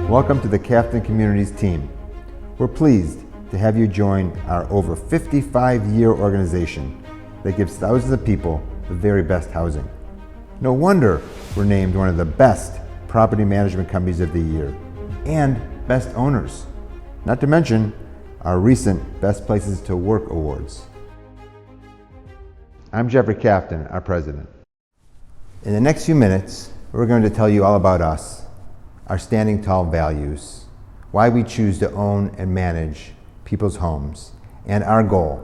Welcome to the Kaftan Communities team. We're pleased to have you join our over 55-year organization that gives thousands of people the very best housing. No wonder we're named one of the best property management companies of the year and best owners, not to mention our recent Best Places to Work awards. I'm Jeffrey Kaftan, our president. In the next few minutes, we're going to tell you all about us, our standing tall values, why we choose to own and manage people's homes, and our goal,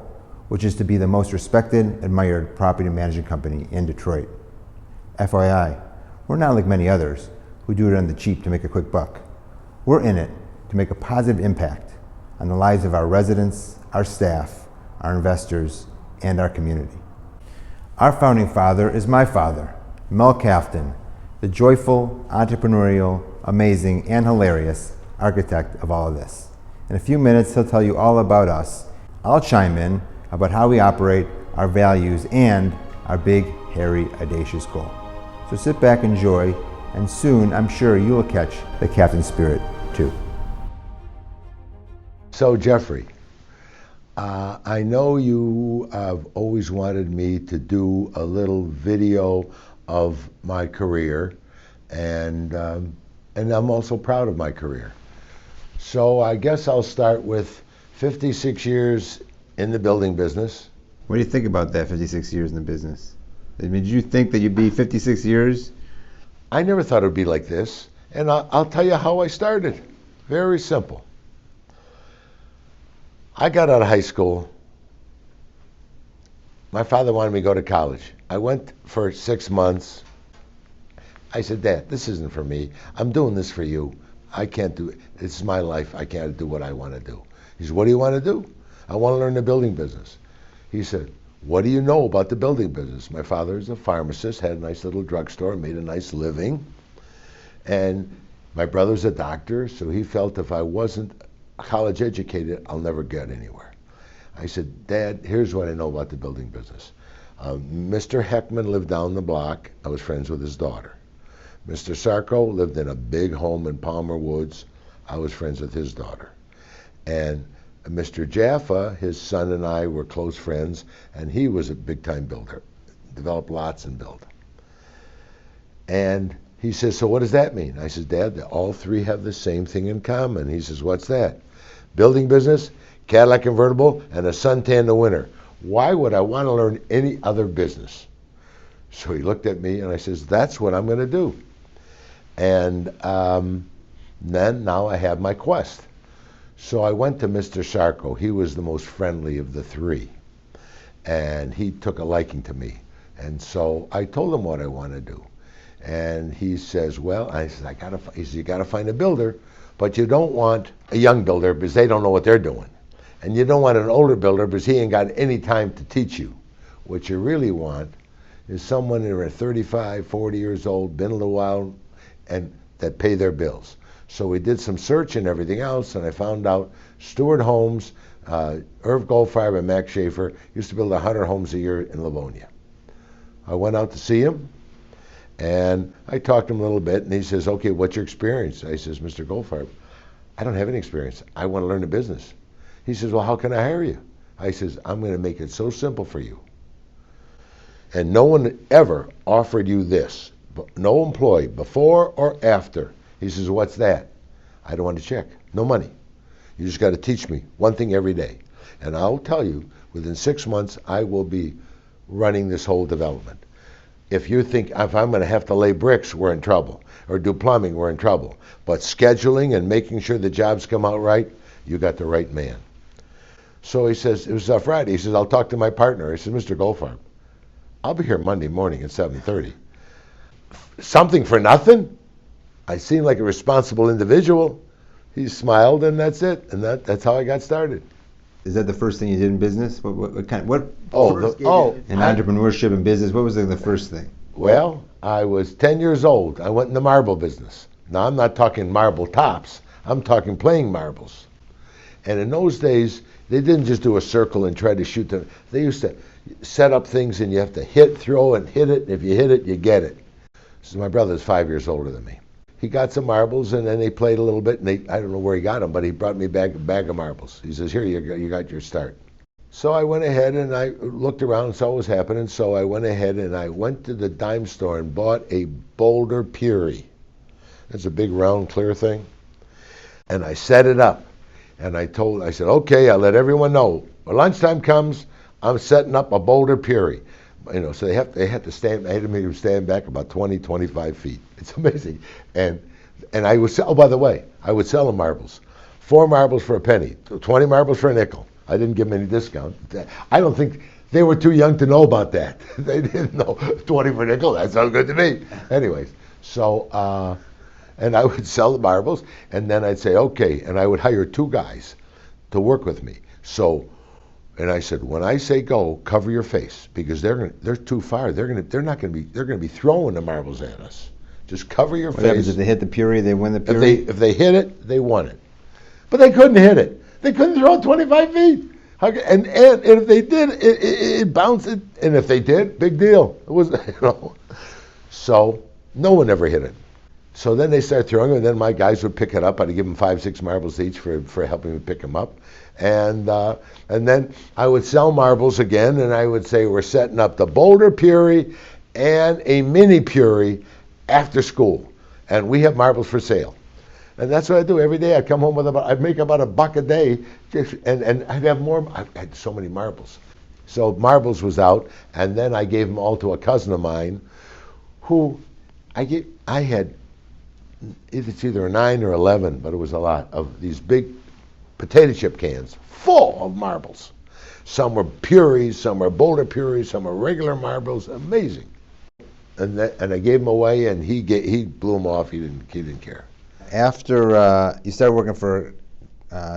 which is to be the most respected, admired property management company in Detroit. FYI, we're not like many others who do it on the cheap to make a quick buck. We're in it to make a positive impact on the lives of our residents, our staff, our investors, and our community. Our founding father is my father, Mel Kaftan, the joyful, entrepreneurial, amazing, and hilarious architect of all of this. In a few minutes, he'll tell you all about us. I'll chime in about how we operate, our values, and our big, hairy, audacious goal. So sit back, enjoy, and soon I'm sure you will catch the Kaftan spirit too. So Jeffrey, I know you have always wanted me to do a little video of my career, and I'm also proud of my career. So I guess I'll start with 56 years in the building business. What do you think about that, 56 years in the business? I mean, did you think that you'd be 56 years? I never thought it would be like this, and I'll tell you how I started. Very simple. I got out of high school. My father wanted me to go to college. I went for 6 months. I said, Dad, this isn't for me. I'm doing this for you. I can't do it. It's my life. I can't do what I want to do. He said, what do you want to do? I want to learn the building business. He said, what do you know about the building business? My father is a pharmacist, had a nice little drugstore, made a nice living. And my brother's a doctor, so he felt if I wasn't college educated, I'll never get anywhere. I said, Dad, here's what I know about the building business. Mr. Heckman lived down the block. I was friends with his daughter. Mr. Sarko lived in a big home in Palmer Woods. I was friends with his daughter. And Mr. Jaffa, his son, and I were close friends, and he was a big-time builder, developed lots and built. And he says, so what does that mean? I said, Dad, all three have the same thing in common. He says, what's that? Building business, Cadillac convertible, and a suntan in the winter. Why would I want to learn any other business? So he looked at me and I says, that's what I'm going to do. And then now I have my quest. So I went to Mr. Sarko. He was the most friendly of the three. And he took a liking to me. And so I told him what I want to do. And he says, well, I said, he says, you got to find a builder, but you don't want a young builder because they don't know what they're doing. And you don't want an older builder because he ain't got any time to teach you. What you really want is someone who are 35, 40 years old, been a little while, and that pay their bills. So we did some search and everything else, and I found out Stewart Homes, Irv Goldfarb and Max Schaefer used to build 100 homes a year in Livonia. I went out to see him, and I talked to him a little bit, and he says, okay, what's your experience? I says, Mr. Goldfarb, I don't have any experience. I want to learn the business. He says, well, how can I hire you? I says, I'm going to make it so simple for you. And no one ever offered you this. No employee, before or after. He says, what's that? I don't want to check. No money. You just got to teach me one thing every day. And I'll tell you, within 6 months, I will be running this whole development. If you think if I'm going to have to lay bricks, we're in trouble. Or do plumbing, we're in trouble. But scheduling and making sure the jobs come out right, you got the right man. So he says, it was Friday. He says, I'll talk to my partner. I said, Mr. Goldfarb, I'll be here Monday morning at 7:30. Something for nothing? I seem like a responsible individual. He smiled, and that's it. And that's how I got started. Is that the first thing you did in business? What in entrepreneurship and business? What was the first thing? Well, I was 10 years old. I went in the marble business. Now, I'm not talking marble tops. I'm talking playing marbles. And in those days, they didn't just do a circle and try to shoot them. They used to set up things, and you have to throw and hit it. And if you hit it, you get it. So my brother's 5 years older than me. he got some marbles, and then they played a little bit, and I don't know where he got them, but he brought me back a bag of marbles. He says, here, you got your start. So I went ahead and I looked around and saw what was happening, so I went ahead and I went to the dime store and bought a Boulder Puri. It's a big round clear thing. And I set it up. And I said, okay, I'll let everyone know. When lunchtime comes, I'm setting up a Boulder Puri. You know, so they had to stand, I had to make them stand back about 20, 25 feet. It's amazing. And I would sell, oh, by the way, I would sell them marbles. 4 marbles for a penny, 20 marbles for a nickel. I didn't give them any discount. I don't think, they were too young to know about that. They didn't know 20 for a nickel, that sounds good to me. Anyways, so, and I would sell the marbles, and then I'd say, okay, and I would hire 2 guys to work with me. So, and I said, when I say go, cover your face, because they're too far. They're gonna be throwing the marbles at us. Just cover your face. What happens if they hit the Puri? They win the Puri. If they hit it, they won it. But they couldn't hit it. They couldn't throw it 25 feet. And if they did, it bounced. And if they did, big deal. It was, you know. So no one ever hit it. So then they started throwing them, and then my guys would pick it up. I'd give them 5, 6 marbles each for helping me pick them up. And then I would sell marbles again, and I would say, we're setting up the Boulder Puri and a mini Puri after school. And we have marbles for sale. And that's what I do every day. I'd come home with I'd make about $1 a day, and I'd have more. I had so many marbles. So marbles was out, and then I gave them all to a cousin of mine, who I had, it's either 9 or 11, but it was a lot, of these big potato chip cans full of marbles. Some were Puris, some were Boulder Puris, some were regular marbles. Amazing. And I gave them away, and he blew them off. He didn't care. After you started working for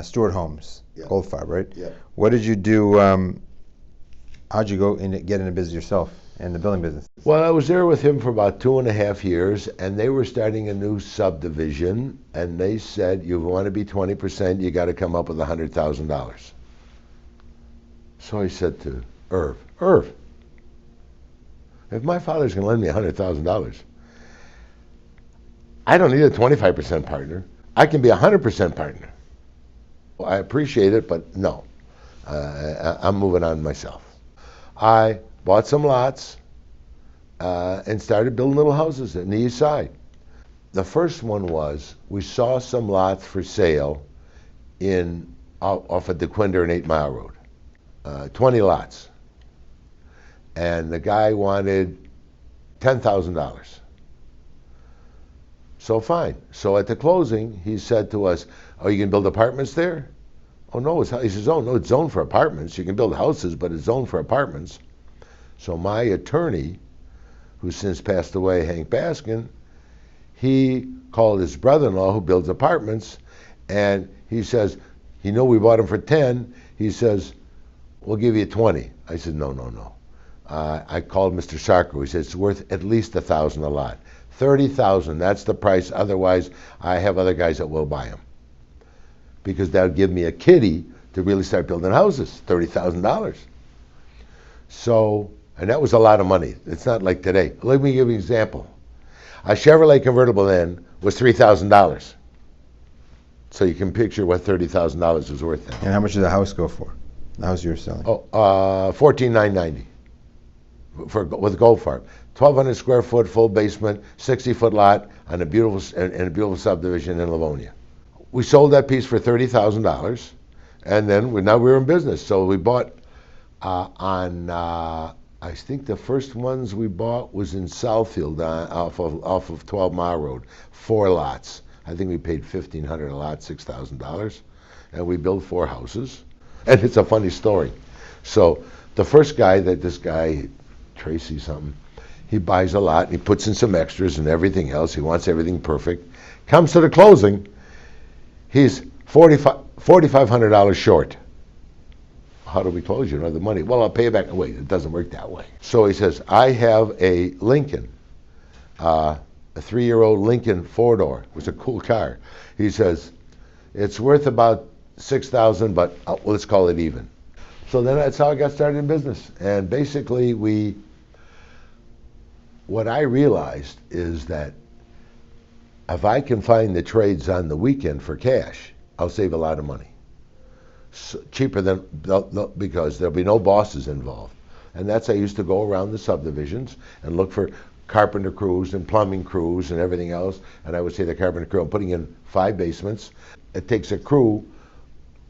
Stewart Homes, Yeah. Goldfarb, right? Yeah. What did you do? How'd you get into business yourself, in the building business? Well, I was there with him for about 2.5 years, and they were starting a new subdivision, and they said, you want to be 20%, you got to come up with $100,000. So I said to Irv, if my father's going to lend me $100,000, I don't need a 25% partner. I can be 100% partner. Well, I appreciate it, but no. I'm moving on myself. I bought some lots and started building little houses in the east side. The first one was, we saw some lots for sale off of DeQuinder and 8 Mile Road. 20 lots. And the guy wanted $10,000. So fine. So at the closing, he said to us, oh, you can build apartments there? Oh, no. He says, oh, no, it's zoned for apartments. You can build houses, but it's zoned for apartments. So my attorney, who's since passed away, Hank Baskin, he called his brother-in-law, who builds apartments, and he says, he knew we bought them for 10. He says, we'll give you 20. I said, no. I called Mr. Sarko. He said, it's worth at least $1,000 a lot. 30,000, that's the price. Otherwise, I have other guys that will buy them. Because that would give me a kitty to really start building houses, $30,000. So, and that was a lot of money. It's not like today. Let me give you an example. A Chevrolet convertible then was $3,000. So you can picture what $30,000 was worth then. And how much did the house go for? The house you were selling? Oh, $14,990 with Goldfarb. 1,200 square foot, full basement, 60-foot lot on a beautiful subdivision in Livonia. We sold that piece for $30,000, and then now we're in business. So we bought I think the first ones we bought was in Southfield off of 12 Mile Road, 4 lots. I think we paid $1,500 a lot, $6,000, and we built 4 houses. And it's a funny story. So the first guy, this guy, Tracy something, he buys a lot, and he puts in some extras and everything else. He wants everything perfect. Comes to the closing, he's $4,500 short. How do we close? You don't have the money. Well, I'll pay you back. Wait, it doesn't work that way. So he says, I have a Lincoln, a 3-year-old Lincoln 4-door. It was a cool car. He says, it's worth about $6,000, but let's call it even. So then that's how I got started in business. And basically what I realized is that if I can find the trades on the weekend for cash, I'll save a lot of money. Cheaper than, because there'll be no bosses involved. And I used to go around the subdivisions and look for carpenter crews and plumbing crews and everything else. And I would say to the carpenter crew, I'm putting in 5 basements. It takes a crew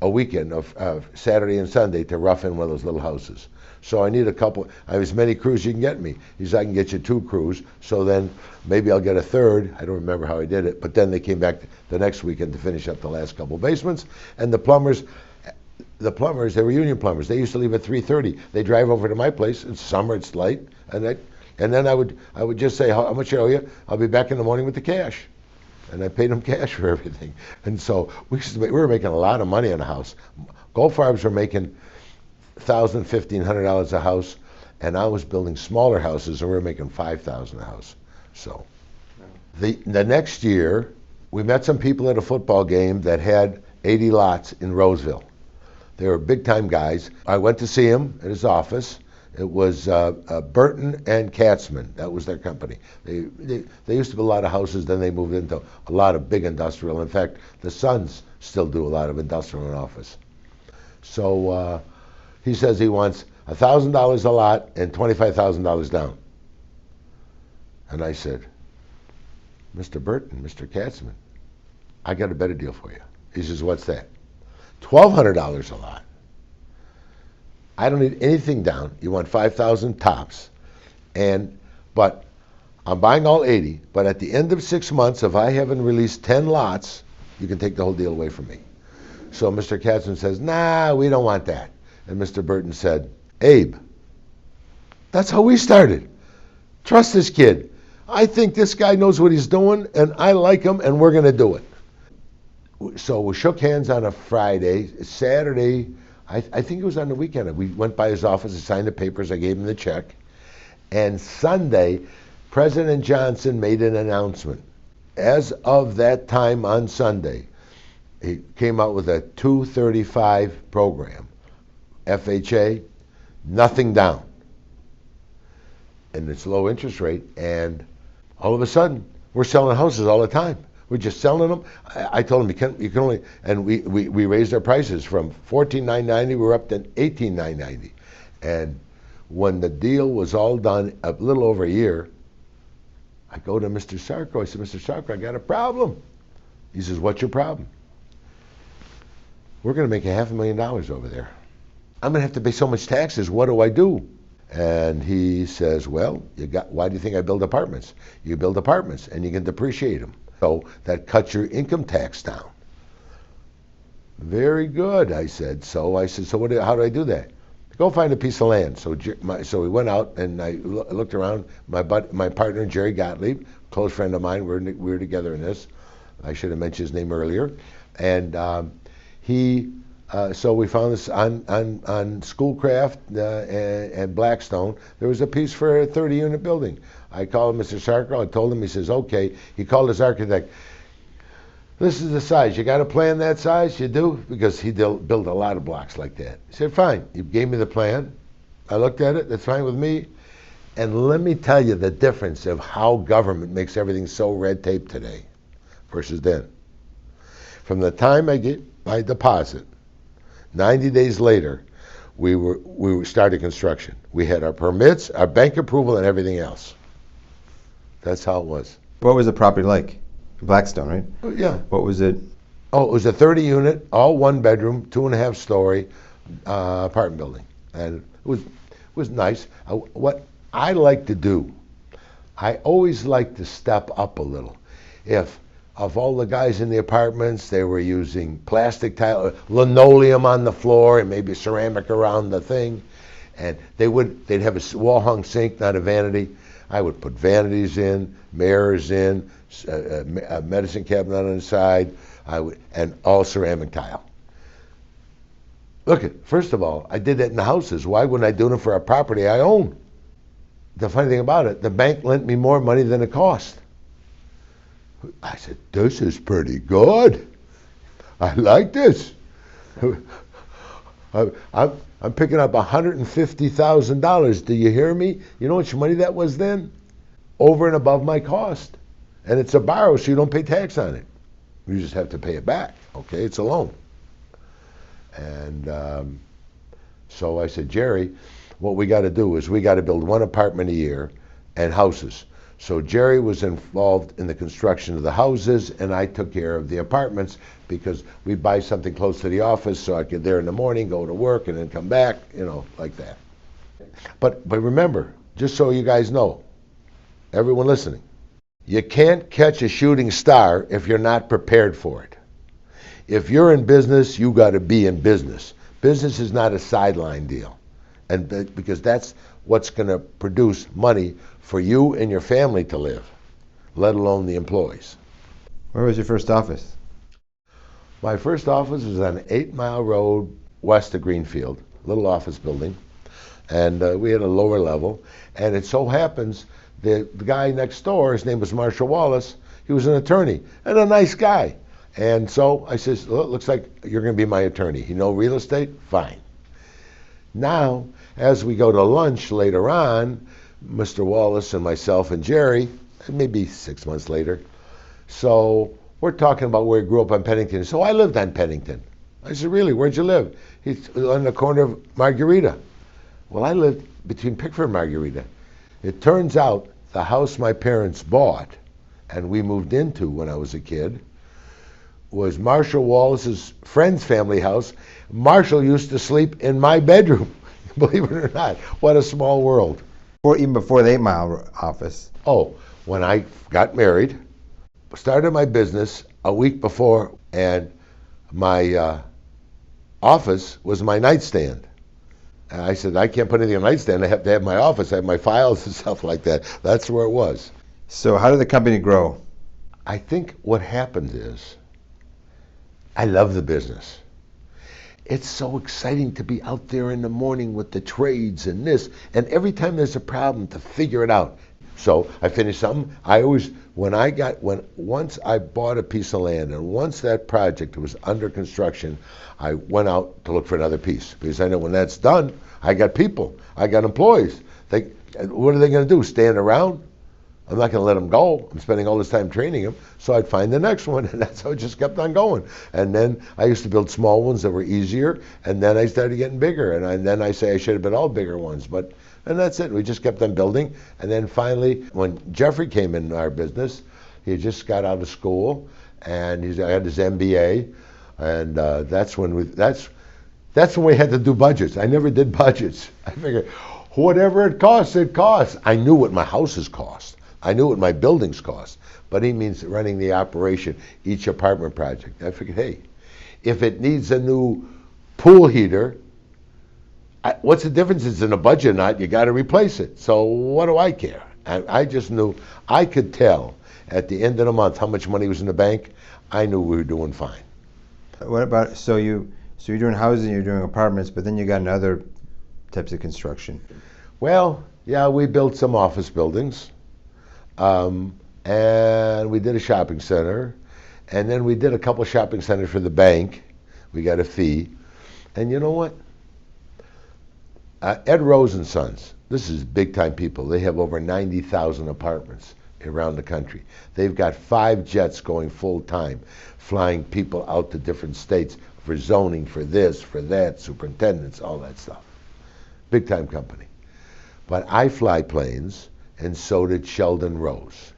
a weekend of Saturday and Sunday to rough in one of those little houses. So I need I have as many crews you can get me. He said, I can get you 2 crews, so then maybe I'll get a third. I don't remember how I did it, but then they came back the next weekend to finish up the last couple basements. And the plumbers, they were union plumbers. They used to leave at 3:30. They drive over to my place. It's summer, it's light, and then I would just say, how much I owe you? I'll be back in the morning with the cash. And I paid them cash for everything. And so we were making a lot of money on a house. Gold Farbs were making $1,000, $1,500 a house, and I was building smaller houses, and we were making $5,000 a house. So the next year, we met some people at a football game that had 80 lots in Roseville. They were big-time guys. I went to see him at his office. It was Burton and Katzman. That was their company. They used to build a lot of houses, then they moved into a lot of big industrial. In fact, the sons still do a lot of industrial and office. So he says he wants $1,000 a lot and $25,000 down. And I said, Mr. Burton, Mr. Katzman, I got a better deal for you. He says, what's that? $1,200 a lot. I don't need anything down. You want $5,000 tops. But I'm buying all 80, but at the end of 6 months, if I haven't released 10 lots, you can take the whole deal away from me. So Mr. Katzman says, nah, we don't want that. And Mr. Burton said, Abe, that's how we started. Trust this kid. I think this guy knows what he's doing, and I like him, and we're going to do it. So we shook hands on a Friday. Saturday, I think it was on the weekend. We went by his office and signed the papers. I gave him the check. And Sunday, President Johnson made an announcement. As of that time on Sunday, he came out with a 235 program. FHA, nothing down. And it's low interest rate. And all of a sudden, we're selling houses all the time. We're just selling them. I told him you can only, and we raised our prices from $14,990. We were up to $18,990. And when the deal was all done, a little over a year, I go to Mr. Sarko. I said, Mr. Sarko, I got a problem. He says, what's your problem? We're going to make $500,000 over there. I'm going to have to pay so much taxes. What do I do? And he says, well, why do you think I build apartments? You build apartments and you can depreciate them. So that cuts your income tax down. Very good, I said. So how do I do that? Go find a piece of land. So we went out and I looked around. My partner, Jerry Gottlieb, close friend of mine, we were together in this. I should have mentioned his name earlier. And so we found this on Schoolcraft and Blackstone. There was a piece for a 30-unit building. I called Mr. Sarko. I told him. He says, okay. He called his architect. This is the size. You got a plan that size? You do? Because he built a lot of blocks like that. He said, fine. He gave me the plan. I looked at it. That's fine with me. And let me tell you the difference of how government makes everything so red tape today versus then. From the time I get my deposit, 90 days later, we started construction. We had our permits, our bank approval, and everything else. That's how it was. What was the property like? Blackstone, right? Yeah. What was it? Oh, it was a 30-unit, all one bedroom, 2.5-story apartment building, and it was nice. What I like to do, I always like to step up a little. If of all the guys in the apartments, they were using plastic tile, linoleum on the floor, and maybe ceramic around the thing, and they'd have a wall-hung sink, not a vanity. I would put vanities in, mirrors in, a medicine cabinet on the side, and all ceramic tile. Look, first of all, I did that in the houses. Why wouldn't I do it for a property I own? The funny thing about it, the bank lent me more money than it cost. I said, this is pretty good. I like this. I'm picking up $150,000. Do you hear me? You know how much money that was then? Over and above my cost. And it's a borrow, so you don't pay tax on it. You just have to pay it back, okay? It's a loan. And so I said, Jerry, what we got to do is we got to build one apartment a year and houses. So Jerry was involved in the construction of the houses, and I took care of the apartments because we buy something close to the office so I could there in the morning, go to work, and then come back, you know, like that. But remember, just so you guys know, everyone listening, you can't catch a shooting star if you're not prepared for it. If you're in business, you got to be in business. Business is not a sideline deal, and because that's what's going to produce money for you and your family to live, let alone the employees. Where was your first office? My first office was on 8 Mile Road west of Greenfield, little office building, and we had a lower level. And it so happens the guy next door, his name was Marshall Wallace, he was an attorney and a nice guy. And so I says, well, it looks like you're going to be my attorney. You know real estate? Fine. Now, as we go to lunch later on, Mr. Wallace and myself and Jerry, maybe 6 months later, so we're talking about where he grew up on Pennington. So I lived on Pennington. I said, really, where'd you live? He's on the corner of Margarita. Well, I lived between Pickford and Margarita. It turns out the house my parents bought and we moved into when I was a kid was Marshall Wallace's friend's family house. Marshall used to sleep in my bedroom, believe it or not. What a small world. Even before the 8 Mile office. Oh, when I got married, started my business a week before, and my office was my nightstand. And I said, I can't put anything on the nightstand. I have to have my office. I have my files and stuff like that. That's where it was. So how did the company grow? I think what happens is, I love the business. It's so exciting to be out there in the morning with the trades and this, and every time there's a problem to figure it out. So I finished something. Once I bought a piece of land and once that project was under construction, I went out to look for another piece because I know when that's done, I got people, I got employees. What are they going to do? Stand around? I'm not going to let them go. I'm spending all this time training them. So I'd find the next one, and that's how it just kept on going. And then I used to build small ones that were easier, and then I started getting bigger. And then I say I should have been all bigger ones. And that's it. We just kept on building. And then finally, when Jeffrey came in our business, he had just got out of school, and I had his MBA. And that's when we had to do budgets. I never did budgets. I figured, whatever it costs, it costs. I knew what my houses cost. I knew what my buildings cost, but he means running the operation, each apartment project. I figured, hey, if it needs a new pool heater, what's the difference? It's in a budget or not, you got to replace it. So what do I care? I just knew, I could tell at the end of the month how much money was in the bank. I knew we were doing fine. What about, so you're doing housing, you're doing apartments, but then you got into other types of construction. Well, yeah, we built some office buildings. And we did a shopping center, and then we did a couple shopping centers for the bank. We got a fee. And you know what? Ed Rose and Sons, this is big time people. They have over 90,000 apartments around the country. They've got 5 jets going full time, flying people out to different states for zoning, for this, for that, superintendents, all that stuff. Big time company. But I fly planes, and so did Sheldon Rose.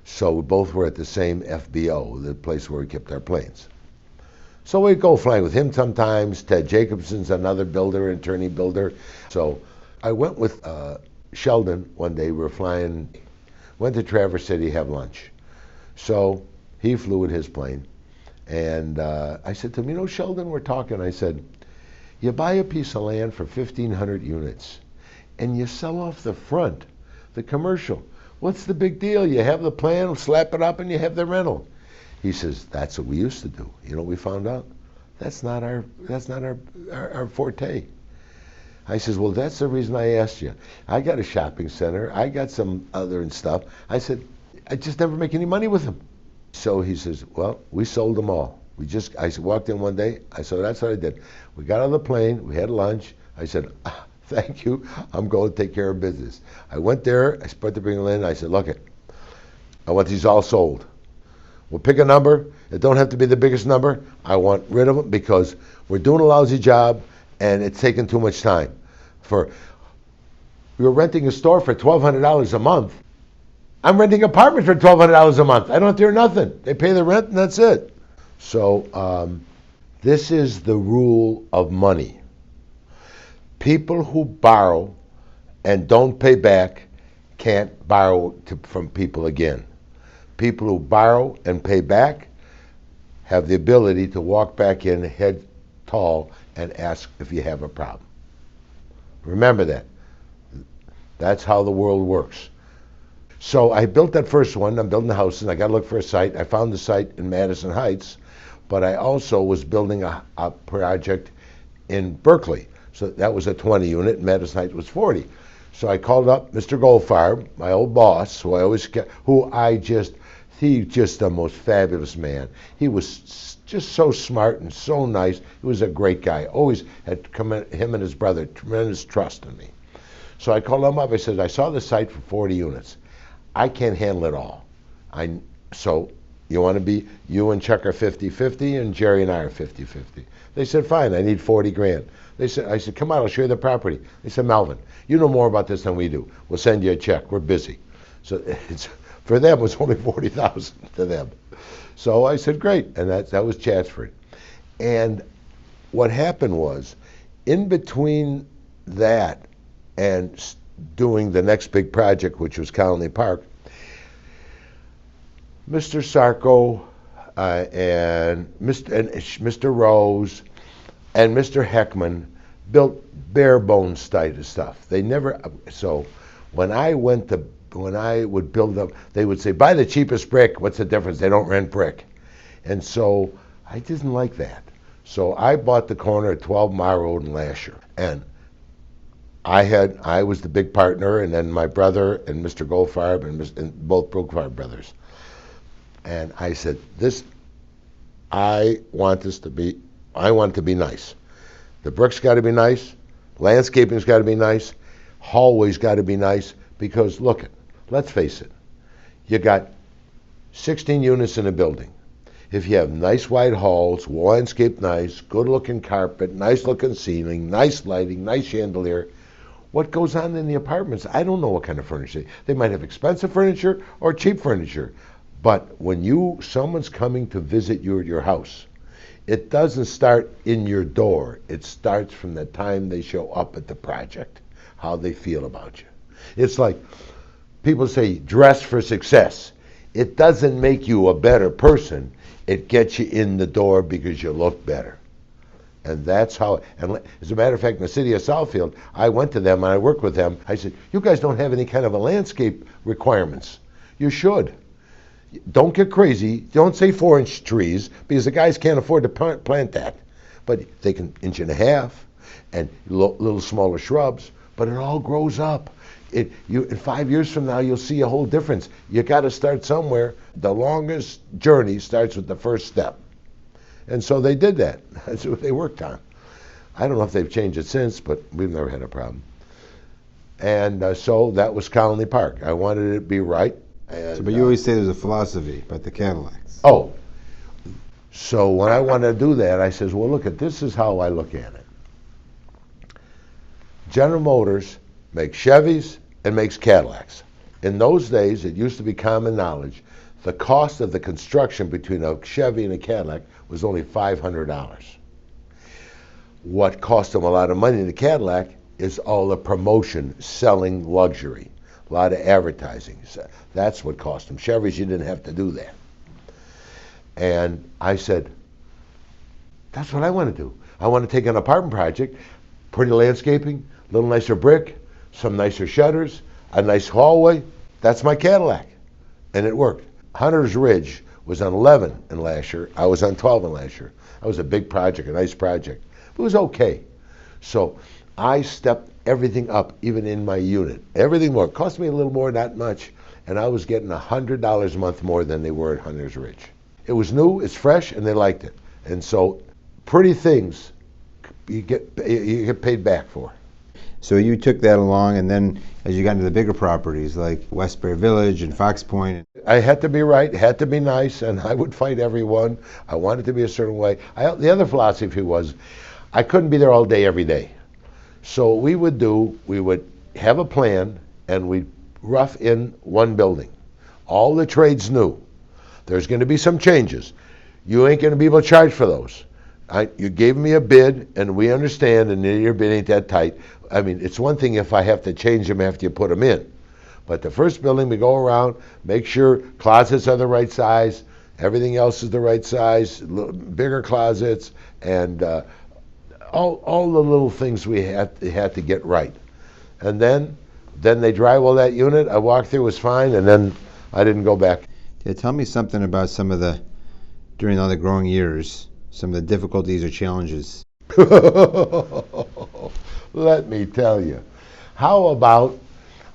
So we both were at the same FBO, the place where we kept our planes. So we'd go flying with him sometimes. Ted Jacobson's another builder, attorney builder. So I went with Sheldon one day. We were flying, went to Traverse City, have lunch. So he flew with his plane. And I said to him, you know, Sheldon, we're talking. I said, you buy a piece of land for 1,500 units, and you sell off the front, the commercial. What's the big deal? You have the plan, slap it up, and you have the rental. He says, that's what we used to do. You know what we found out? That's not our forte. I says, well, that's the reason I asked you. I got a shopping center. I got some other stuff. I said, I just never make any money with them. So he says, well, we sold them all. I walked in one day. I said, that's what I did. We got on the plane. We had lunch. I said, thank you. I'm going to take care of business. I went there. I started to bring them in. I said, look, I want these all sold. We'll pick a number. It don't have to be the biggest number. I want rid of them because we're doing a lousy job and it's taking too much time. We were renting a store for $1,200 a month. I'm renting an apartment for $1,200 a month. I don't have to hear nothing. They pay the rent and that's it. So this is the rule of money. People who borrow and don't pay back can't borrow from people again. People who borrow and pay back have the ability to walk back in head tall and ask if you have a problem. Remember that. That's how the world works. So I built that first one. I'm building the house and I got to look for a site. I found the site in Madison Heights, but I also was building a project in Berkeley. So that was a 20 unit and Madison Heights was 40. So I called up Mr. Goldfarb, my old boss, he's just the most fabulous man. He was just so smart and so nice. He was a great guy. Always had him and his brother, tremendous trust in me. So I called him up. I said, I saw the site for 40 units. I can't handle it all. So you want to be, you and Chuck are 50-50 and Jerry and I are 50-50. They said, fine, I need 40 grand. I said, come on, I'll show you the property. They said, Melvin, you know more about this than we do. We'll send you a check. We're busy. So for them, it was only $40,000 to them. So I said, great. And that was Chatsford. And what happened was, in between that and doing the next big project, which was Colony Park, Mr. Sarko and Mr. Rose and Mr. Heckman built bare bones type of stuff. They never. So when I would build up, they would say, buy the cheapest brick. What's the difference? They don't rent brick. And so I didn't like that. So I bought the corner at 12 Mile Road in Lasher. And I was the big partner, and then my brother and Mr. Goldfarb and both Goldfarb brothers. And I said, I want it to be nice. The brick's got to be nice. Landscaping's got to be nice. Hallway's got to be nice. Because let's face it. You got 16 units in a building. If you have nice wide halls, landscape nice, good looking carpet, nice looking ceiling, nice lighting, nice chandelier, what goes on in the apartments? I don't know what kind of furniture. They might have expensive furniture or cheap furniture. But when someone's coming to visit you at your house, it doesn't start in your door. It starts from the time they show up at the project, how they feel about you. It's like people say, dress for success. It doesn't make you a better person. It gets you in the door because you look better. And that's how, and as a matter of fact, in the city of Southfield, I went to them and I worked with them. I said, you guys don't have any kind of a landscape requirements. You should. Don't get crazy. Don't say 4-inch trees because the guys can't afford to plant that. But they can 1.5 inch and little smaller shrubs, but it all grows up. In 5 years from now, you'll see a whole difference. You got to start somewhere. The longest journey starts with the first step. And so they did that. That's what they worked on. I don't know if they've changed it since, but we've never had a problem. And so that was Colony Park. I wanted it to be right. And, but you always say there's a philosophy about the Cadillacs. Oh. So when I wanted to do that, I says, well, look, this is how I look at it. General Motors makes Chevys and makes Cadillacs. In those days, it used to be common knowledge, the cost of the construction between a Chevy and a Cadillac was only $500. What cost them a lot of money in the Cadillac is all the promotion, selling luxury, a lot of advertising. So that's what cost them. Chevys, you didn't have to do that. And I said, that's what I want to do. I want to take an apartment project, pretty landscaping, a little nicer brick, some nicer shutters, a nice hallway. That's my Cadillac. And it worked. Hunter's Ridge was on 11 in Lasher. I was on 12 in Lasher. That was a big project, a nice project. It was okay. So I stepped everything up, even in my unit. Everything more. It cost me a little more, not much. And I was getting $100 a month more than they were at Hunter's Ridge. It was new, it's fresh, and they liked it. And so pretty things you get paid back for. So you took that along, and then as you got into the bigger properties like Westbury Village and Fox Point. I had to be right, had to be nice, and I would fight everyone. I wanted to be a certain way. The other philosophy was I couldn't be there all day, every day. So we would have a plan, and we'd rough in one building. All the trades knew there's going to be some changes. You ain't going to be able to charge for those. You gave me a bid, and we understand, and your bid ain't that tight. I mean, it's one thing if I have to change them after you put them in. But the first building, we go around, make sure closets are the right size, everything else is the right size, bigger closets, and all the little things we had to get right. And then they drywall that unit. I walked through, it was fine, and then I didn't go back. Yeah, tell me something about during all the growing years, some of the difficulties or challenges. Let me tell you. How about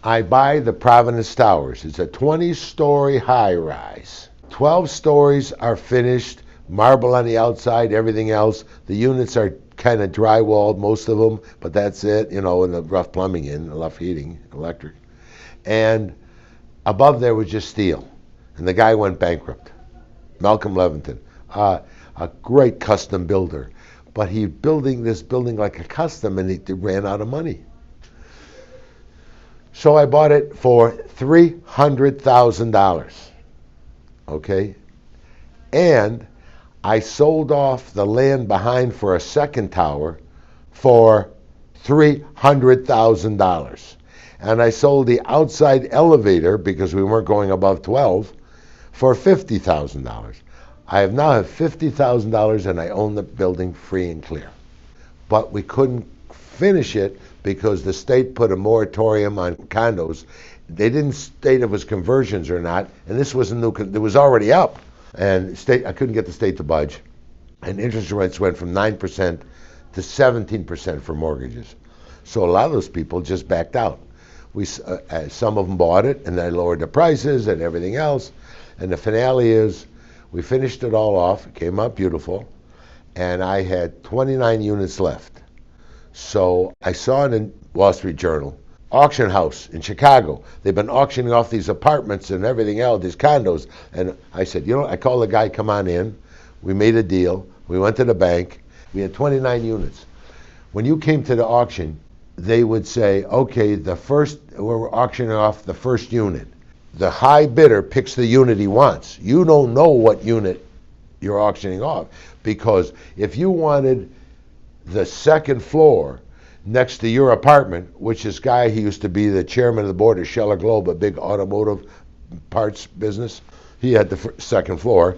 I buy the Providence Towers? It's a 20-story high-rise. 12 stories are finished, marble on the outside, everything else. The units are kind of drywalled, most of them, but that's it, and the rough plumbing rough heating, electric. And above there was just steel. And the guy went bankrupt. Malcolm Leventon, a great custom builder. But he building this building like a custom, and he ran out of money. So I bought it for $300,000, okay? And I sold off the land behind for a second tower for $300,000. And I sold the outside elevator, because we weren't going above 12, for $50,000. I now have $50,000, and I own the building free and clear. But we couldn't finish it because the state put a moratorium on condos. They didn't state if it was conversions or not, and this was it was already up. And I couldn't get the state to budge. And interest rates went from 9% to 17% for mortgages. So a lot of those people just backed out. Some of them bought it, and they lowered the prices and everything else. And the finale is, we finished it all off. It came out beautiful, and I had 29 units left. So I saw it in Wall Street Journal, auction house in Chicago. They've been auctioning off these apartments and everything else, these condos. And I said, I called the guy, come on in. We made a deal. We went to the bank. We had 29 units. When you came to the auction, they would say, okay, we're auctioning off the first unit. The high bidder picks the unit he wants. You don't know what unit you're auctioning off, because if you wanted the second floor next to your apartment, which this guy, he used to be the chairman of the board of Scheller Globe, a big automotive parts business. He had the second floor,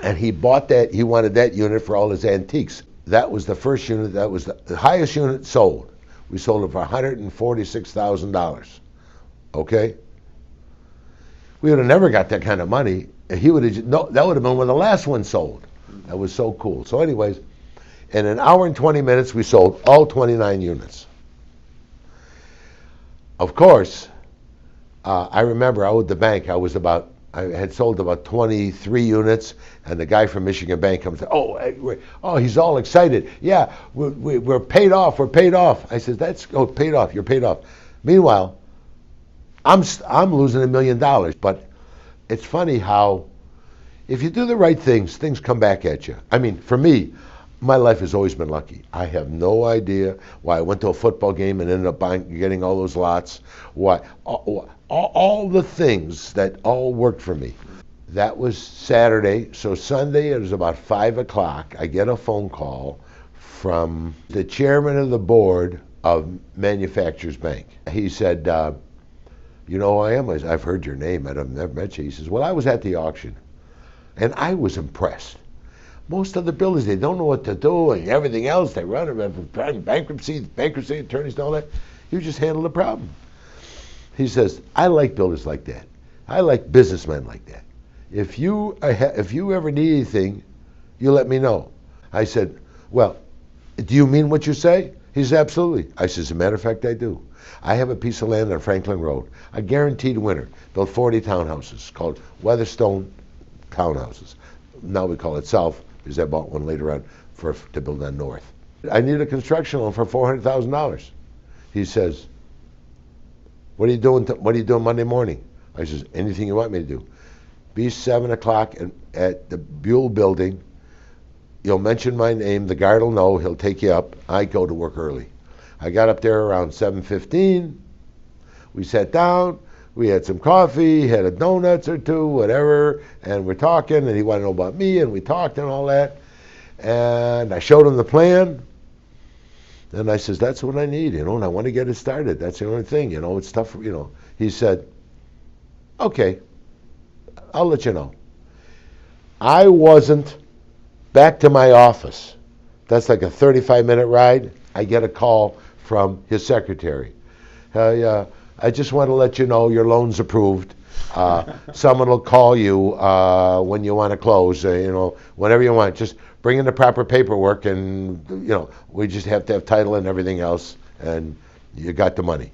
and he bought that. He wanted that unit for all his antiques. That was the first unit. That was the highest unit sold. We sold it for $146,000. Okay. We would have never got that kind of money. That would have been when the last one sold. That was so cool. So anyways, in an hour and 20 minutes, we sold all 29 units. Of course, I remember I owed the bank. I had sold about 23 units, and the guy from Michigan Bank comes, he's all excited. Yeah, we're paid off, we're paid off. I said, paid off, you're paid off. Meanwhile, I'm losing $1 million. But it's funny how if you do the right things, things come back at you. I mean, for me, my life has always been lucky. I have no idea why I went to a football game and ended up getting all those lots. Why all the things that all worked for me. That was Saturday. So Sunday, it was about 5 o'clock. I get a phone call from the chairman of the board of Manufacturers Bank. He said, you know who I am? I've heard your name. I've never met you. He says, well, I was at the auction, and I was impressed. Most other builders, they don't know what to do, and everything else, they run bankruptcy attorneys and all that. You just handle the problem. He says, I like builders like that. I like businessmen like that. If you ever need anything, you let me know. I said, well, do you mean what you say? He says, absolutely. I said, as a matter of fact, I do. I have a piece of land on Franklin Road, a guaranteed winner, built 40 townhouses called Weatherstone Townhouses. Now we call it South, because I bought one later on to build on North. I need a construction loan for $400,000. He says, what are you doing Monday morning? I says, anything you want me to do. Be 7 o'clock at the Buell building. You'll mention my name. The guard will know. He'll take you up. I go to work early. I got up there around 7:15. We sat down. We had some coffee, had a donuts or two, whatever, and we're talking, and he wanted to know about me, and we talked and all that. And I showed him the plan. And I says, that's what I need, and I want to get it started. That's the only thing, it's tough, He said, okay, I'll let you know. I wasn't back to my office. That's like a 35-minute ride. I get a call from his secretary. I just want to let you know your loan's approved. Someone will call you when you want to close, whenever you want. Just bring in the proper paperwork, and we just have to have title and everything else, and you got the money.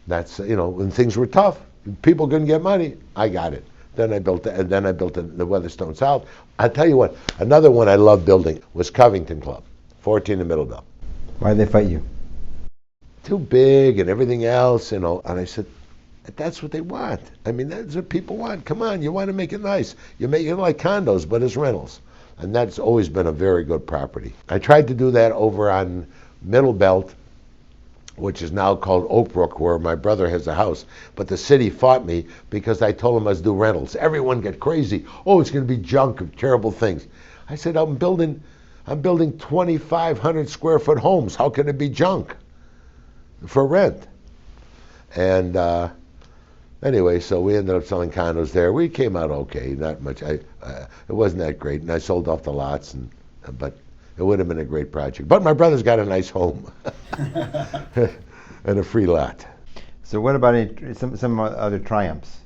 That's when things were tough, people couldn't get money. I got it. Then I built the Weatherstone South. I'll tell you what, another one I loved building was Covington Club, 14 in Middlebelt. Why'd they fight you? Too big and everything else, And I said, that's what they want. I mean, that's what people want. Come on, you want to make it nice. You make it like condos, but it's rentals. And that's always been a very good property. I tried to do that over on Middlebelt, which is now called Oak Brook, where my brother has a house. But the city fought me because I told them I was do rentals. Everyone get crazy. Oh, it's going to be junk of terrible things. I said, I'm building 2,500 square foot homes. How can it be junk for rent? And anyway, so we ended up selling condos there. We came out okay, not much. It wasn't that great, and I sold off the lots, but it would have been a great project. But my brother's got a nice home and a free lot. So what about some other triumphs?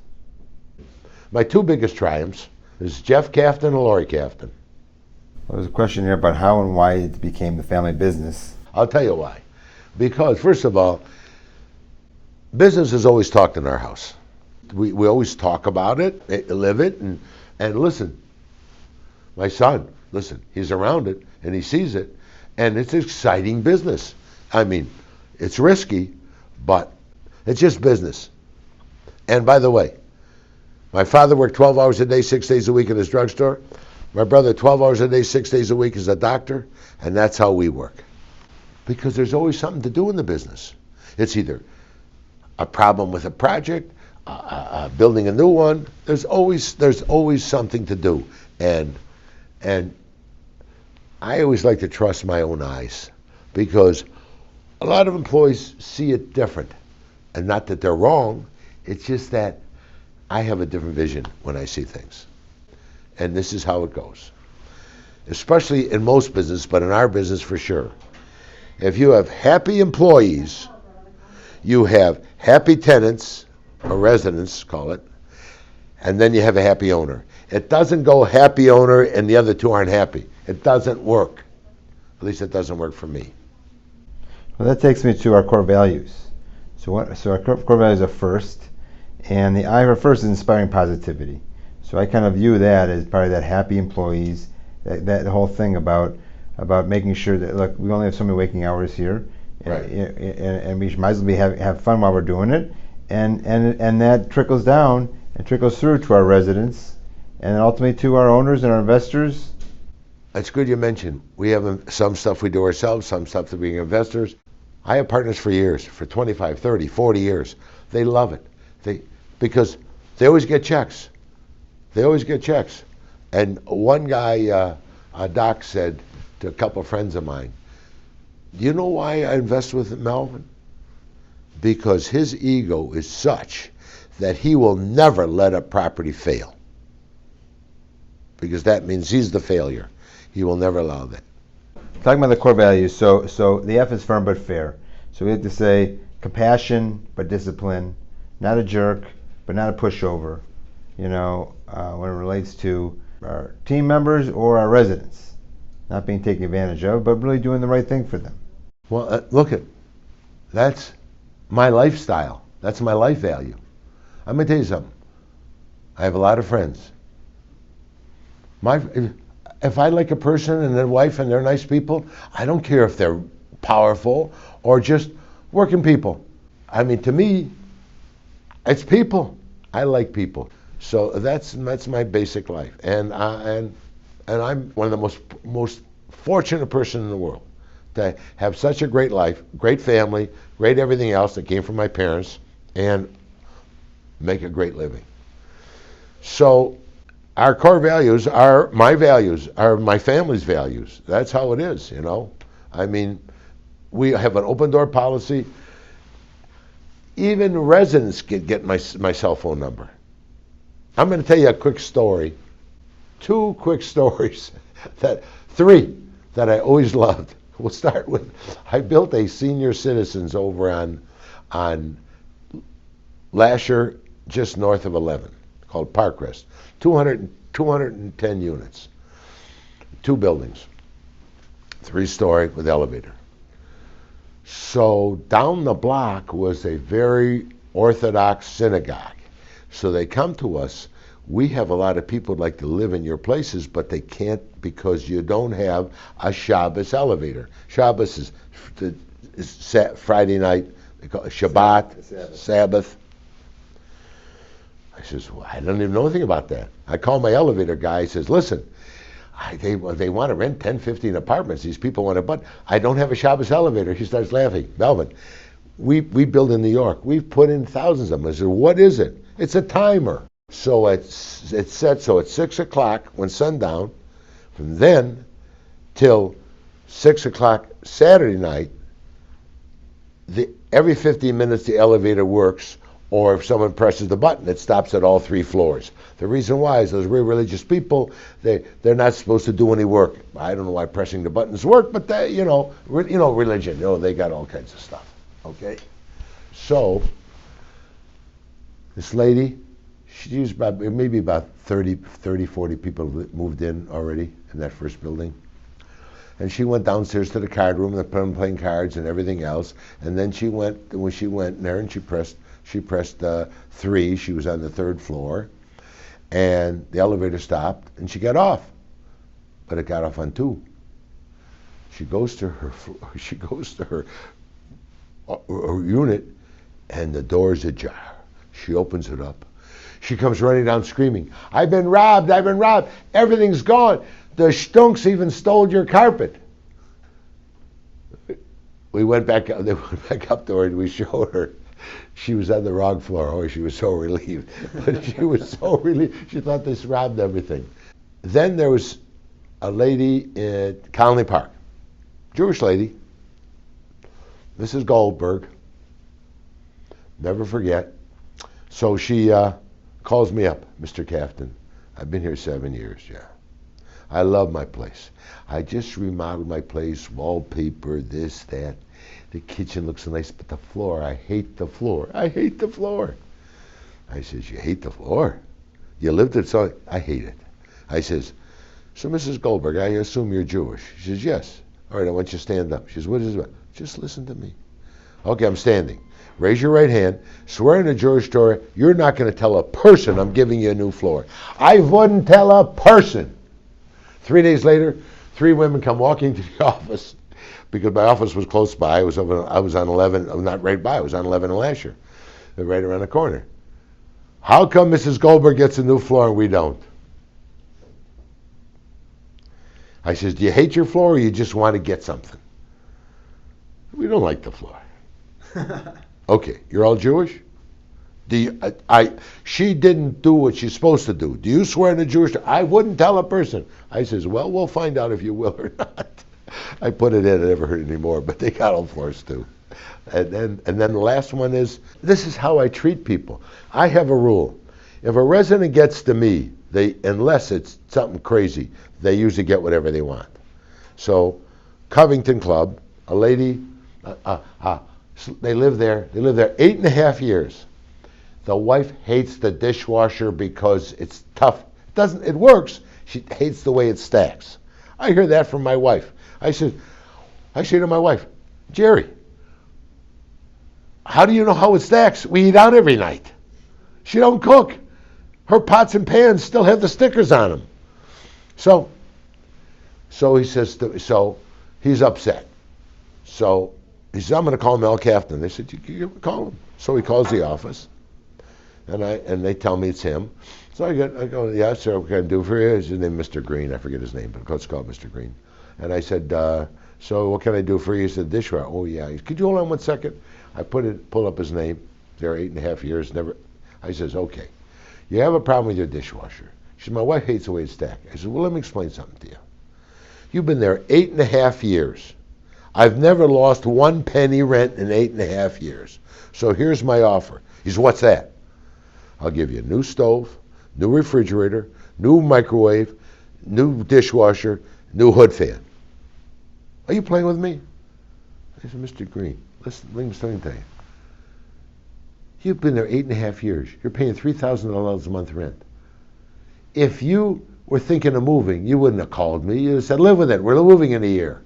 My two biggest triumphs is Jeff Kaftan and Lori Kaftan. Well, there's a question here about how and why it became the family business. I'll tell you why. Because, first of all, business is always talked in our house. We always talk about it, live it, and listen. My son, listen, he's around it, and he sees it, and it's exciting business. I mean, it's risky, but it's just business. And by the way, my father worked 12 hours a day, 6 days a week in his drugstore. My brother, 12 hours a day, 6 days a week as a doctor, and that's how we work. Because there's always something to do in the business. It's either a problem with a project, building a new one. There's always something to do, and I always like to trust my own eyes, because a lot of employees see it different, and not that they're wrong. It's just that I have a different vision when I see things, and this is how it goes. Especially in most business, but in our business for sure. If you have happy employees, you have happy tenants, or residents, call it, and then you have a happy owner. It doesn't go happy owner and the other two aren't happy. It doesn't work. At least it doesn't work for me. Well, that takes me to our core values. So our core values are first, and the I for first is inspiring positivity. So I kind of view that as part of that happy employees, that whole thing about making sure that, look, we only have so many waking hours here, right. and we might as well have fun while we're doing it, and that trickles down and trickles through to our residents, and ultimately to our owners and our investors. It's good you mentioned. We have some stuff we do ourselves, some stuff that we investors. I have partners for years, for 25, 30, 40 years. They love it. Because they always get checks. They always get checks. And one guy, Doc, said to a couple of friends of mine, do you know why I invest with Melvin? Because his ego is such that he will never let a property fail. Because that means he's the failure. He will never allow that. Talking about the core values, so the F is firm but fair. So we have to say compassion but discipline, not a jerk but not a pushover, when it relates to our team members or our residents. Not being taken advantage of, but really doing the right thing for them. Well, that's my lifestyle. That's my life value. I'm going to tell you something. I have a lot of friends. If I like a person and their wife and they're nice people, I don't care if they're powerful or just working people. I mean, to me, it's people. I like people. So that's my basic life, and I'm one of the most fortunate person in the world to have such a great life, great family, great everything else that came from my parents, and make a great living. So our core values are my family's values. That's how it is, you know. I mean, we have an open door policy. Even residents get my cell phone number. I'm going to tell you a quick story. 2 quick stories, three that I always loved. We'll start with, I built a senior citizens over on Lasher, just north of 11, called Parkrest. 210 units, 2 buildings, 3-story with elevator. So down the block was a very Orthodox synagogue. So they come to us. We have a lot of people who'd like to live in your places, but they can't because you don't have a Shabbos elevator. Shabbos is Friday night, they call it Shabbat, Sabbath. I says, well, I don't even know anything about that. I call my elevator guy. He says, listen, they want to rent 10, 15 apartments. These people want to, but I don't have a Shabbos elevator. He starts laughing. Melvin, we build in New York. We've put in thousands of them. I said, what is it? It's a timer. So it's set so at 6 o'clock when sundown, from then till 6 o'clock Saturday night, every 15 minutes the elevator works, or if someone presses the button, it stops at all 3 floors. The reason why is those real religious people, they're not supposed to do any work. I don't know why pressing the buttons work, but they, religion, they got all kinds of stuff. Okay, so this lady, she's maybe about 30, 40 people moved in already in that first building. And she went downstairs to the card room and they're playing cards and everything else. And then when she went there and she pressed 3, she was on the 3rd floor. And the elevator stopped and she got off. But it got off on 2. She goes to her unit and the door's ajar. She opens it up. She comes running down screaming, I've been robbed, everything's gone. The stunks even stole your carpet. They went back up to her and we showed her. She was on the wrong floor. Oh, she was so relieved. But she was so relieved. She thought this robbed everything. Then there was a lady at Colony Park, Jewish lady, Mrs. Goldberg, never forget. So she calls me up, Mr. Kaftan. I've been here 7 years, yeah. I love my place. I just remodeled my place, wallpaper, this, that. The kitchen looks nice, but the floor, I hate the floor. I hate the floor. I says, you hate the floor? You lived it, so I hate it. I says, so Mrs. Goldberg, I assume you're Jewish. She says, yes. All right, I want you to stand up. She says, what is it about? Just listen to me. Okay, I'm standing. Raise your right hand. Swear in the Jewish Torah, you're not going to tell a person I'm giving you a new floor. I wouldn't tell a person. 3 days later, 3 women come walking to the office because my office was close by. I was on 11, not right by, I was on 11 and Lasher. They're right around the corner. How come Mrs. Goldberg gets a new floor and we don't? I says, do you hate your floor or you just want to get something? We don't like the floor. Okay, you're all Jewish? She didn't do what she's supposed to do. Do you swear in the Jewish? I wouldn't tell a person. I says, well, we'll find out if you will or not. I put it in, I never heard it anymore, but they got all floors too. And then the last one is, this is how I treat people. I have a rule. If a resident gets to me, unless it's something crazy, they usually get whatever they want. So, Covington Club, a lady, they live there 8.5 years. The wife hates the dishwasher because it's tough. It works. She hates the way it stacks. I hear that from my wife. I say to my wife, Jerry, how do you know how it stacks? We eat out every night. She don't cook. Her pots and pans still have the stickers on them. So he says, so he's upset. So he said, I'm going to call Mel Kaftan. They said, you call him. So he calls the office, and they tell me it's him. So I go, yeah, sir, what can I do for you? His name Mr. Green. I forget his name, but let's call him Mr. Green. And I said, so what can I do for you? He said, dishwasher. Oh, yeah. He said, could you hold on 1 second? I pull up his name. There 8.5 years, never. I says, okay. You have a problem with your dishwasher. She said, my wife hates the way it's stacked. I said, well, let me explain something to you. You've been there 8.5 years. I've never lost 1 penny rent in 8.5 years. So here's my offer. He said, what's that? I'll give you a new stove, new refrigerator, new microwave, new dishwasher, new hood fan. Are you playing with me? I said, Mr. Green, listen, let me tell you. You've been there 8.5 years. You're paying $3,000 a month rent. If you were thinking of moving, you wouldn't have called me. You'd have said, live with it. We're moving in a year.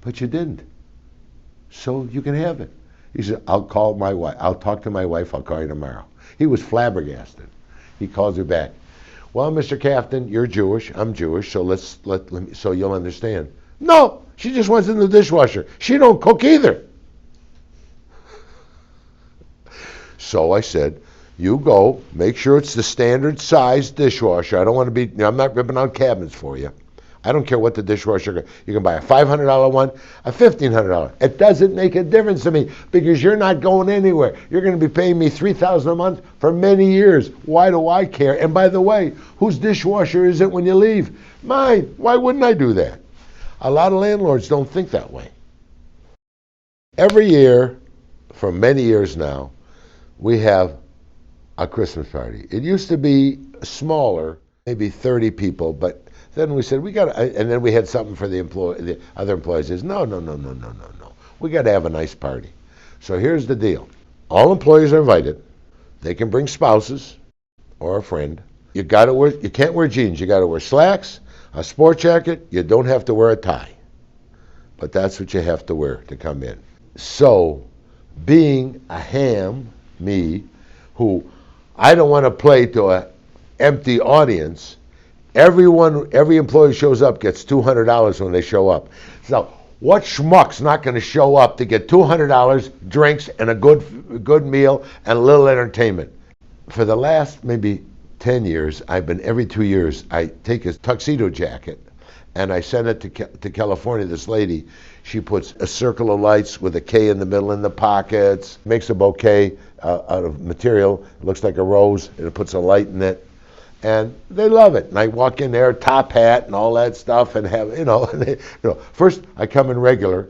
But you didn't. So you can have it. He said, I'll call my wife. I'll talk to my wife. I'll call you tomorrow. He was flabbergasted. He calls her back. Well, Mr. Kaftan, you're Jewish. I'm Jewish. So so you'll understand. No, she just wants in the dishwasher. She don't cook either. So I said, you go, make sure it's the standard size dishwasher. I don't want to be, I'm not ripping out cabinets for you. I don't care what the dishwasher, you can buy a $500 one, a $1,500. It doesn't make a difference to me because you're not going anywhere. You're going to be paying me $3,000 a month for many years. Why do I care? And by the way, whose dishwasher is it when you leave? Mine. Why wouldn't I do that? A lot of landlords don't think that way. Every year, for many years now, we have a Christmas party. It used to be smaller, maybe 30 people, but then we said, and then we had something for the other employees. Says, no. We got to have a nice party. So here's the deal. All employees are invited. They can bring spouses or a friend. You can't wear jeans. You got to wear slacks, a sport jacket. You don't have to wear a tie. But that's what you have to wear to come in. So, being a ham, me, who I don't want to play to an empty audience, every employee shows up gets $200 when they show up. So what schmuck's not going to show up to get $200, drinks, and a good meal and a little entertainment? For the last maybe 10 years, every 2 years, I take a tuxedo jacket and I send it to California. This lady, she puts a circle of lights with a K in the middle in the pockets, makes a bouquet out of material. It looks like a rose, and it puts a light in it. And they love it. And I walk in there, top hat and all that stuff, and have, first I come in regular.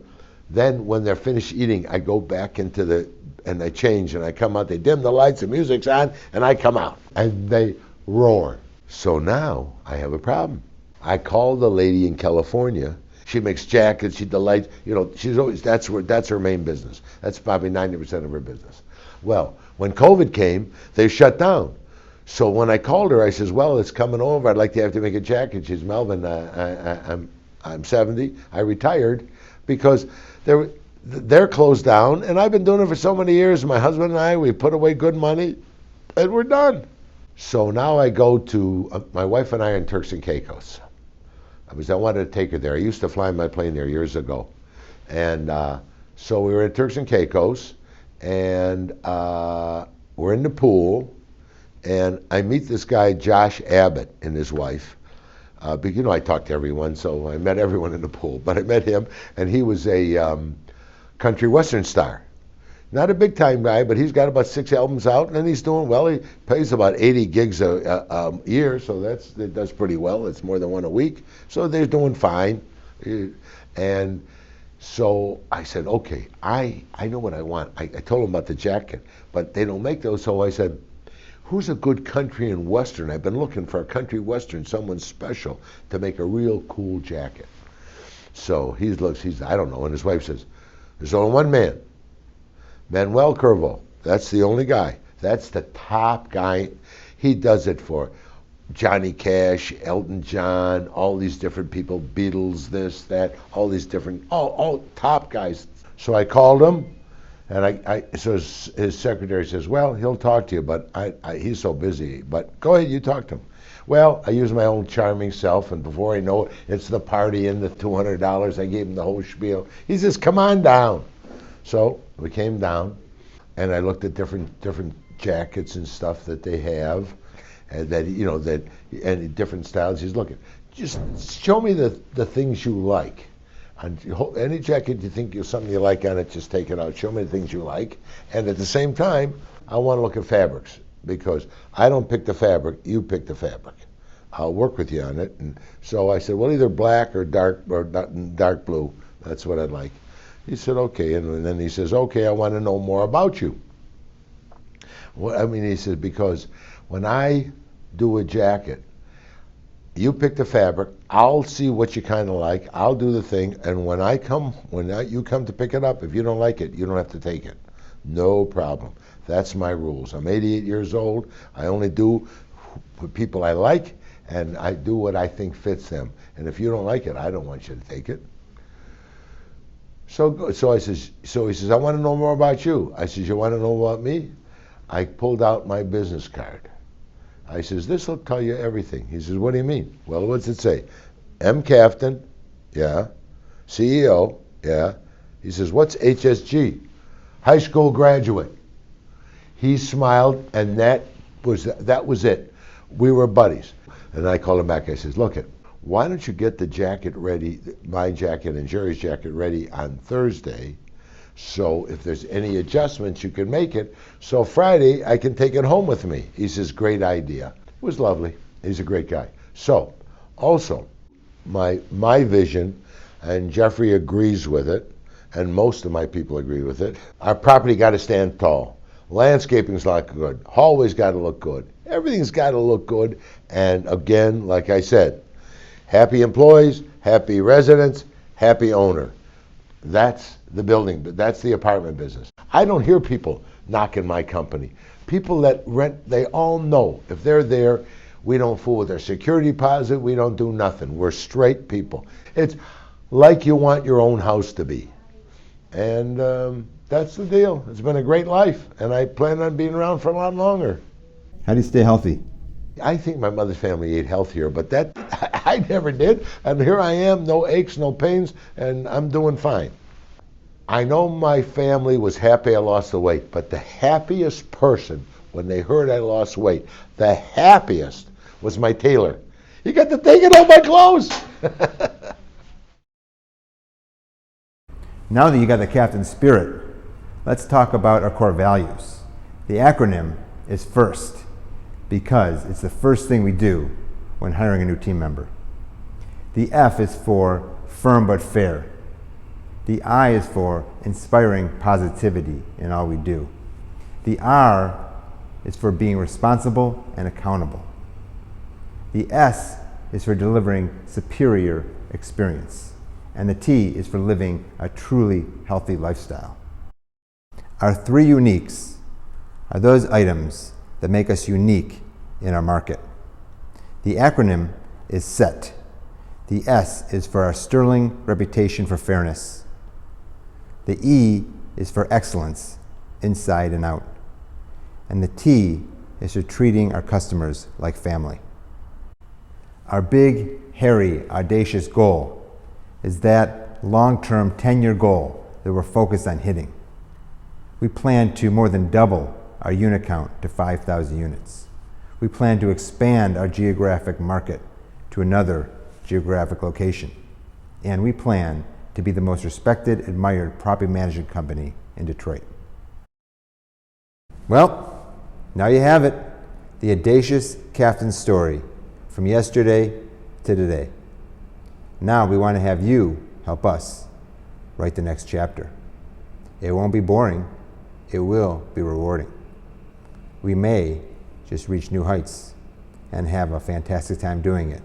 Then when they're finished eating, I go back and I change, and I come out. They dim the lights, the music's on, and I come out. And they roar. So now I have a problem. I call the lady in California. She makes jackets, she delights, she's always, that's her main business. That's probably 90% of her business. Well, when COVID came, they shut down. So when I called her, I says, well, it's coming over. I'd like to have to make a jacket. She's, Melvin, I'm 70. I retired because they're closed down, and I've been doing it for so many years. My husband and I, we put away good money, and we're done. So now I go to, my wife and I are in Turks and Caicos. I wanted to take her there. I used to fly my plane there years ago. And so we were in Turks and Caicos, and we're in the pool, and I meet this guy, Josh Abbott, and his wife. I talk to everyone, so I met everyone in the pool. But I met him, and he was a country western star. Not a big-time guy, but he's got about 6 albums out, and he's doing well. He plays about 80 gigs a year, so it does pretty well. It's more than one a week. So they're doing fine. And so I said, okay, I know what I want. I told them about the jacket, but they don't make those, so I said, who's a good country and western? I've been looking for a country western, someone special, to make a real cool jacket. So he's I don't know, and his wife says, there's only one man. Manuel Curvo, that's the only guy. That's the top guy. He does it for Johnny Cash, Elton John, all these different people, Beatles, this, that, all these different, all top guys. So I called him, and so his secretary says, well, he'll talk to you, but he's so busy. But go ahead, you talk to him. Well, I use my own charming self, and before I know it, it's the party and the $200. I gave him the whole spiel. He says, "Come on down." So we came down, and I looked at different jackets and stuff that they have, and and different styles. He's looking. Just show me the things you like. And any jacket you think there's something you like on it, just take it out. Show me the things you like. And at the same time, I want to look at fabrics, because I don't pick the fabric, you pick the fabric. I'll work with you on it. And so I said, well, either black or dark blue. That's what I'd like. He said, okay. And then he says, okay, I want to know more about you. Well, I mean, he said, because when I do a jacket, you pick the fabric, I'll see what you kind of like, I'll do the thing, and when you come to pick it up, if you don't like it, you don't have to take it. No problem. That's my rules. I'm 88 years old. I only do people I like, and I do what I think fits them. And if you don't like it, I don't want you to take it. So he says, I want to know more about you. I says, you want to know about me? I pulled out my business card. I says, this will tell you everything. He says, what do you mean? Well, what's it say? M. Kaftan, yeah. CEO, yeah. He says, what's HSG? High school graduate. He smiled, and that was it. We were buddies. And I called him back. I says, look, why don't you get the jacket ready, my jacket and Jerry's jacket ready on Thursday, so if there's any adjustments, you can make it. So Friday, I can take it home with me. He says, great idea. It was lovely. He's a great guy. So, also, my vision, and Jeffrey agrees with it, and most of my people agree with it, our property got to stand tall. Landscaping's not good. Hallway's got to look good. Everything's got to look good. And again, like I said, happy employees, happy residents, happy owner. That's the building, that's the apartment business. I don't hear people knocking my company. People that rent, they all know if they're there, we don't fool with their security deposit, we don't do nothing. We're straight people. It's like you want your own house to be. And that's the deal. It's been a great life, and I plan on being around for a lot longer. How do you stay healthy? I think my mother's family ate healthier, but that I never did. And here I am, no aches, no pains, and I'm doing fine. I know my family was happy I lost the weight, but the happiest person when they heard I lost weight, the happiest was my tailor. He got to taking all my clothes. Now that you got the Kaftan spirit, let's talk about our core values. The acronym is FIRST, because it's the first thing we do when hiring a new team member. The F is for firm but fair. The I is for inspiring positivity in all we do. The R is for being responsible and accountable. The S is for delivering superior experience. And the T is for living a truly healthy lifestyle. Our three uniques are those items that make us unique in our market. The acronym is SET. The S is for our sterling reputation for fairness. The E is for excellence, inside and out. And the T is for treating our customers like family. Our big, hairy, audacious goal is that long-term 10-year goal that we're focused on hitting. We plan to more than double our unit count to 5,000 units. We plan to expand our geographic market to another geographic location. And we plan to be the most respected, admired property management company in Detroit. Well, now you have it. The audacious Kaftan story from yesterday to today. Now we want to have you help us write the next chapter. It won't be boring. It will be rewarding. We may just reach new heights and have a fantastic time doing it.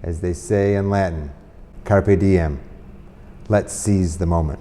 As they say in Latin, carpe diem, let's seize the moment.